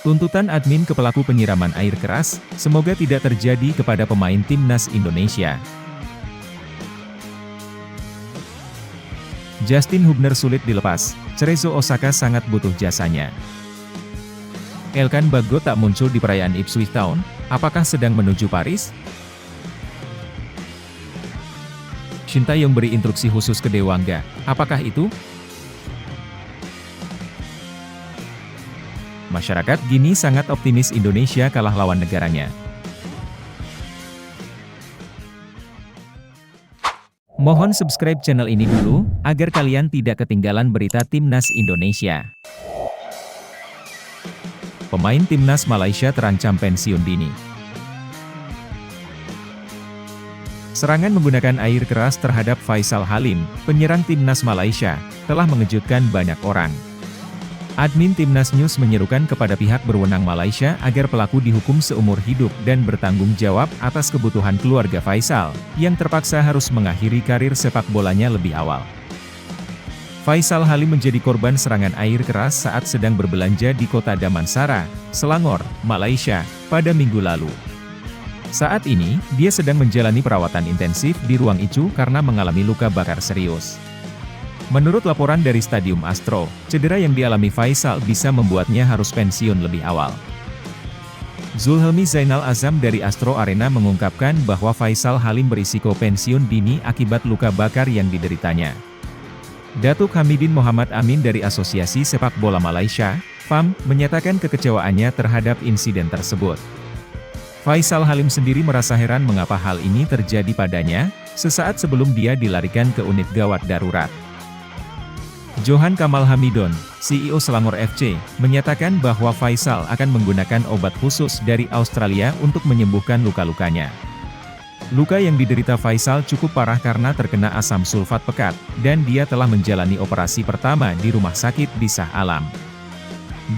Tuntutan admin ke pelaku penyiraman air keras, semoga tidak terjadi kepada pemain timnas Indonesia. Justin Hubner sulit dilepas, Cerezo Osaka sangat butuh jasanya. Elkan Bagot tak muncul di perayaan Ipswich Town, apakah sedang menuju Paris? Shin Tae-yong beri instruksi khusus ke Dewangga, apakah itu? Masyarakat Gini sangat optimis Indonesia kalah lawan negaranya. Mohon subscribe channel ini dulu, agar kalian tidak ketinggalan berita Timnas Indonesia. Pemain Timnas Malaysia terancam pensiun dini. Serangan menggunakan air keras terhadap Faisal Halim, penyerang Timnas Malaysia, telah mengejutkan banyak orang. Admin Timnas News menyerukan kepada pihak berwenang Malaysia agar pelaku dihukum seumur hidup dan bertanggung jawab atas kebutuhan keluarga Faisal, yang terpaksa harus mengakhiri karir sepak bolanya lebih awal. Faisal Halim menjadi korban serangan air keras saat sedang berbelanja di kota Damansara, Selangor, Malaysia, pada minggu lalu. Saat ini, dia sedang menjalani perawatan intensif di ruang ICU karena mengalami luka bakar serius. Menurut laporan dari Stadium Astro, cedera yang dialami Faisal bisa membuatnya harus pensiun lebih awal. Zulhelmi Zainal Azam dari Astro Arena mengungkapkan bahwa Faisal Halim berisiko pensiun dini akibat luka bakar yang dideritanya. Datuk Hamidin Muhammad Amin dari Asosiasi Sepak Bola Malaysia, FAM, menyatakan kekecewaannya terhadap insiden tersebut. Faisal Halim sendiri merasa heran mengapa hal ini terjadi padanya, sesaat sebelum dia dilarikan ke unit gawat darurat. Johan Kamal Hamidon, CEO Selangor FC, menyatakan bahwa Faisal akan menggunakan obat khusus dari Australia untuk menyembuhkan luka-lukanya. Luka yang diderita Faisal cukup parah karena terkena asam sulfat pekat, dan dia telah menjalani operasi pertama di rumah sakit di Shah Alam.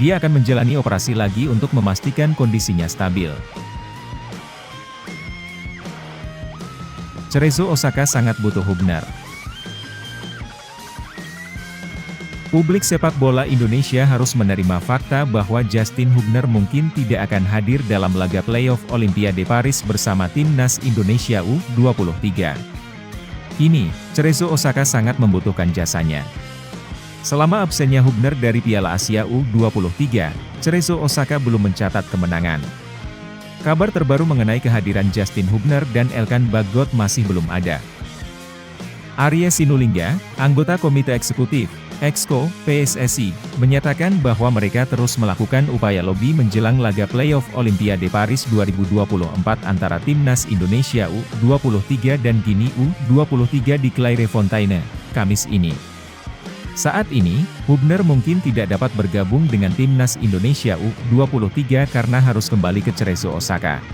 Dia akan menjalani operasi lagi untuk memastikan kondisinya stabil. Cerezo Osaka sangat butuh Hubner. Publik sepak bola Indonesia harus menerima fakta bahwa Justin Hubner mungkin tidak akan hadir dalam laga playoff Olimpiade Paris bersama Timnas Indonesia U23. Kini, Cerezo Osaka sangat membutuhkan jasanya. Selama absennya Hubner dari Piala Asia U23, Cerezo Osaka belum mencatat kemenangan. Kabar terbaru mengenai kehadiran Justin Hubner dan Elkan Bagot masih belum ada. Arya Sinulinga, anggota Komite Eksekutif Exco, PSSI, menyatakan bahwa mereka terus melakukan upaya lobi menjelang laga playoff Olimpiade Paris 2024 antara Timnas Indonesia U23 dan Gini U23 di Clairefontaine, Kamis ini. Saat ini, Hubner mungkin tidak dapat bergabung dengan Timnas Indonesia U23 karena harus kembali ke Cerezo Osaka.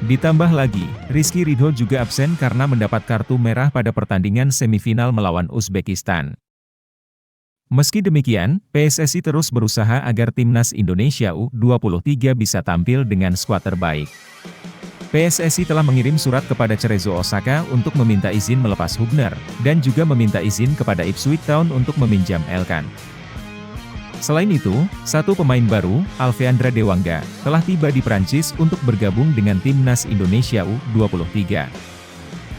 Ditambah lagi, Rizky Ridho juga absen karena mendapat kartu merah pada pertandingan semifinal melawan Uzbekistan. Meski demikian, PSSI terus berusaha agar Timnas Indonesia U23 bisa tampil dengan skuad terbaik. PSSI telah mengirim surat kepada Cerezo Osaka untuk meminta izin melepas Hubner, dan juga meminta izin kepada Ipswich Town untuk meminjam Elkan. Selain itu, satu pemain baru, Alveandra Dewangga, telah tiba di Prancis untuk bergabung dengan Timnas Indonesia U23.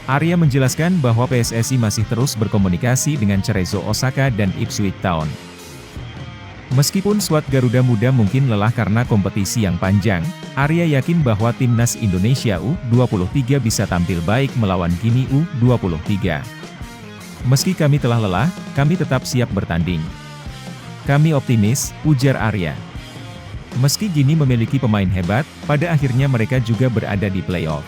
Arya menjelaskan bahwa PSSI masih terus berkomunikasi dengan Cerezo Osaka dan Ipswich Town. Meskipun skuad Garuda Muda mungkin lelah karena kompetisi yang panjang, Arya yakin bahwa Timnas Indonesia U23 bisa tampil baik melawan Gini U23. Meski kami telah lelah, kami tetap siap bertanding. Kami optimis, ujar Arya. Meski Gini memiliki pemain hebat, pada akhirnya mereka juga berada di playoff.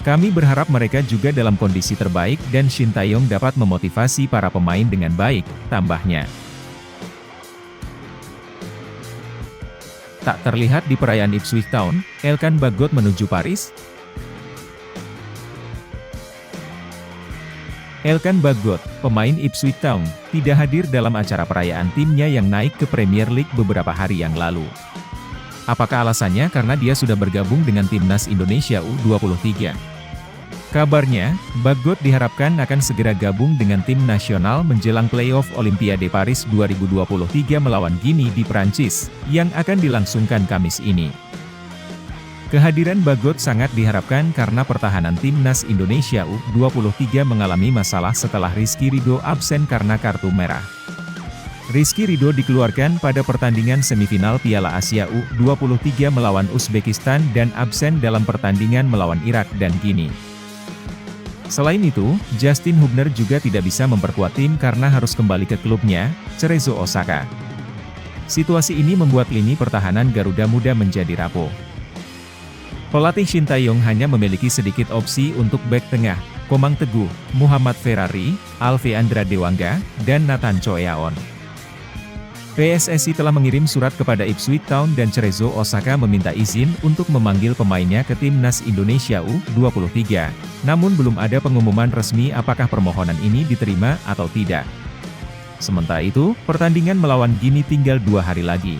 Kami berharap mereka juga dalam kondisi terbaik dan Shin Tae-yong dapat memotivasi para pemain dengan baik, tambahnya. Tak terlihat di perayaan Ipswich Town, Elkan Bagot menuju Paris? Elkan Bagot, pemain Ipswich Town, tidak hadir dalam acara perayaan timnya yang naik ke Premier League beberapa hari yang lalu. Apakah alasannya karena dia sudah bergabung dengan Timnas Indonesia U23? Kabarnya, Bagot diharapkan akan segera gabung dengan tim nasional menjelang playoff Olimpiade Paris 2023 melawan Gini di Prancis, yang akan dilangsungkan Kamis ini. Kehadiran Bagot sangat diharapkan karena pertahanan timnas Indonesia U23 mengalami masalah setelah Rizky Ridho absen karena kartu merah. Rizky Ridho dikeluarkan pada pertandingan semifinal Piala Asia U23 melawan Uzbekistan dan absen dalam pertandingan melawan Irak dan Gini. Selain itu, Justin Hubner juga tidak bisa memperkuat tim karena harus kembali ke klubnya, Cerezo Osaka. Situasi ini membuat lini pertahanan Garuda Muda menjadi rapuh. Pelatih Shin Tae-yong hanya memiliki sedikit opsi untuk bek tengah, Komang Teguh, Muhammad Ferrari, Alve Andra Dewangga, dan Nathan Choeaon. PSSI telah mengirim surat kepada Ipswich Town dan Cerezo Osaka meminta izin untuk memanggil pemainnya ke timnas Indonesia U23, namun belum ada pengumuman resmi apakah permohonan ini diterima atau tidak. Sementara itu, pertandingan melawan Gini tinggal 2 hari lagi.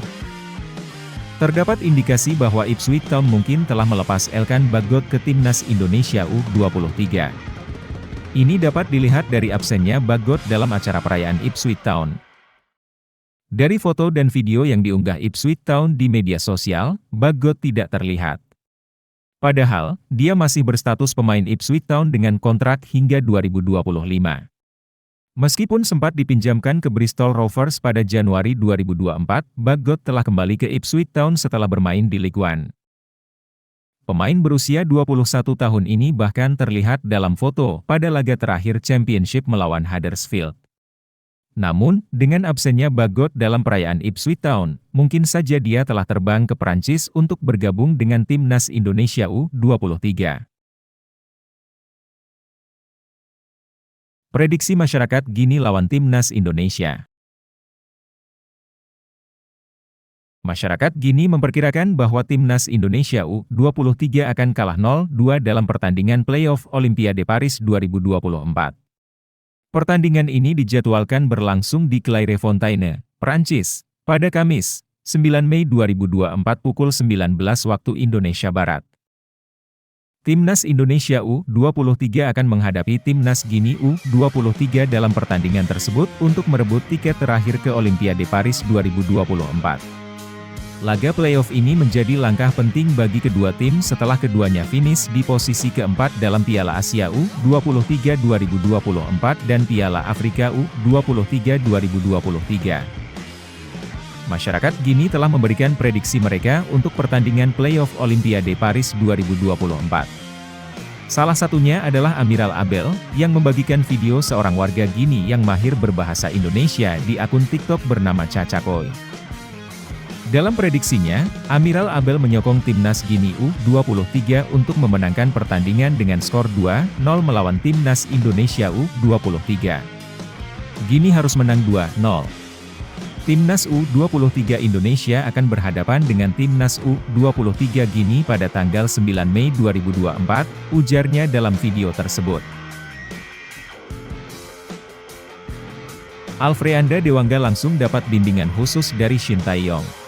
Terdapat indikasi bahwa Ipswich Town mungkin telah melepas Elkan Bagot ke timnas Indonesia U23. Ini dapat dilihat dari absennya Bagot dalam acara perayaan Ipswich Town. Dari foto dan video yang diunggah Ipswich Town di media sosial, Bagot tidak terlihat. Padahal, dia masih berstatus pemain Ipswich Town dengan kontrak hingga 2025. Meskipun sempat dipinjamkan ke Bristol Rovers pada Januari 2024, Bagot telah kembali ke Ipswich Town setelah bermain di Ligue 1. Pemain berusia 21 tahun ini bahkan terlihat dalam foto pada laga terakhir Championship melawan Huddersfield. Namun, dengan absennya Bagot dalam perayaan Ipswich Town, mungkin saja dia telah terbang ke Prancis untuk bergabung dengan timnas Indonesia U23. Prediksi masyarakat Gini lawan timnas Indonesia. Masyarakat Gini memperkirakan bahwa timnas Indonesia U23 akan kalah 0-2 dalam pertandingan playoff Olimpiade Paris 2024. Pertandingan ini dijadwalkan berlangsung di Clairefontaine, Prancis, pada Kamis, 9 Mei 2024 pukul 19 waktu Indonesia Barat. Timnas Indonesia U23 akan menghadapi Timnas Gini U23 dalam pertandingan tersebut untuk merebut tiket terakhir ke Olimpiade Paris 2024. Laga playoff ini menjadi langkah penting bagi kedua tim setelah keduanya finish di posisi keempat dalam Piala Asia U23 2024 dan Piala Afrika U23 2023. Masyarakat Gini telah memberikan prediksi mereka untuk pertandingan playoff Olimpiade Paris 2024. Salah satunya adalah Amiral Abel, yang membagikan video seorang warga Gini yang mahir berbahasa Indonesia di akun TikTok bernama Cacakoy. Dalam prediksinya, Amiral Abel menyokong timnas Gini U23 untuk memenangkan pertandingan dengan skor 2-0 melawan timnas Indonesia U23. Gini harus menang 2-0. Timnas U23 Indonesia akan berhadapan dengan timnas U23 Gini pada tanggal 9 Mei 2024, ujarnya dalam video tersebut. Alve Andra Dewangga langsung dapat bimbingan khusus dari Shin Tae-yong.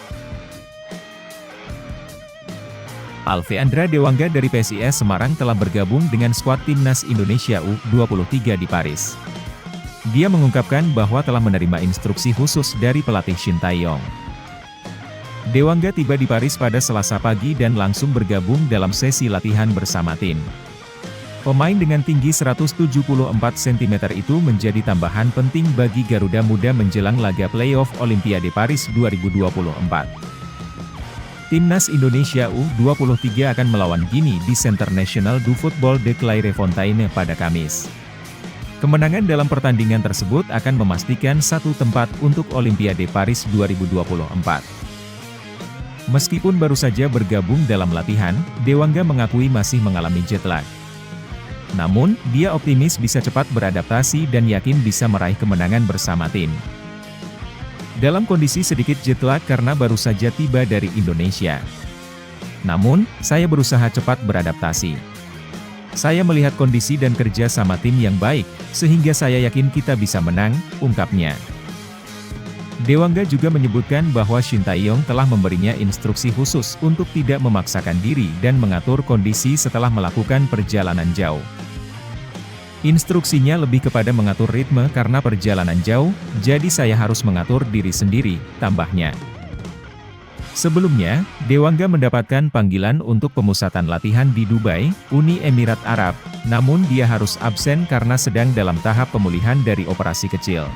Alve Andra Dewangga dari PSIS Semarang telah bergabung dengan skuad timnas Indonesia U23 di Paris. Dia mengungkapkan bahwa telah menerima instruksi khusus dari pelatih Shin Tae-yong. Dewangga tiba di Paris pada Selasa pagi dan langsung bergabung dalam sesi latihan bersama tim. Pemain dengan tinggi 174 cm itu menjadi tambahan penting bagi Garuda Muda menjelang laga playoff Olimpiade Paris 2024. Timnas Indonesia U23 akan melawan Gini di Centre National du Football de Clairefontaine pada Kamis. Kemenangan dalam pertandingan tersebut akan memastikan satu tempat untuk Olimpiade Paris 2024. Meskipun baru saja bergabung dalam latihan, Dewangga mengakui masih mengalami jet lag. Namun, dia optimis bisa cepat beradaptasi dan yakin bisa meraih kemenangan bersama tim. Dalam kondisi sedikit jet lag karena baru saja tiba dari Indonesia. Namun, saya berusaha cepat beradaptasi. Saya melihat kondisi dan kerja sama tim yang baik, sehingga saya yakin kita bisa menang, ungkapnya. Dewangga juga menyebutkan bahwa Shin Tae-yong telah memberinya instruksi khusus untuk tidak memaksakan diri dan mengatur kondisi setelah melakukan perjalanan jauh. Instruksinya lebih kepada mengatur ritme karena perjalanan jauh, jadi saya harus mengatur diri sendiri, tambahnya. Sebelumnya, Dewangga mendapatkan panggilan untuk pemusatan latihan di Dubai, Uni Emirat Arab, namun dia harus absen karena sedang dalam tahap pemulihan dari operasi kecil.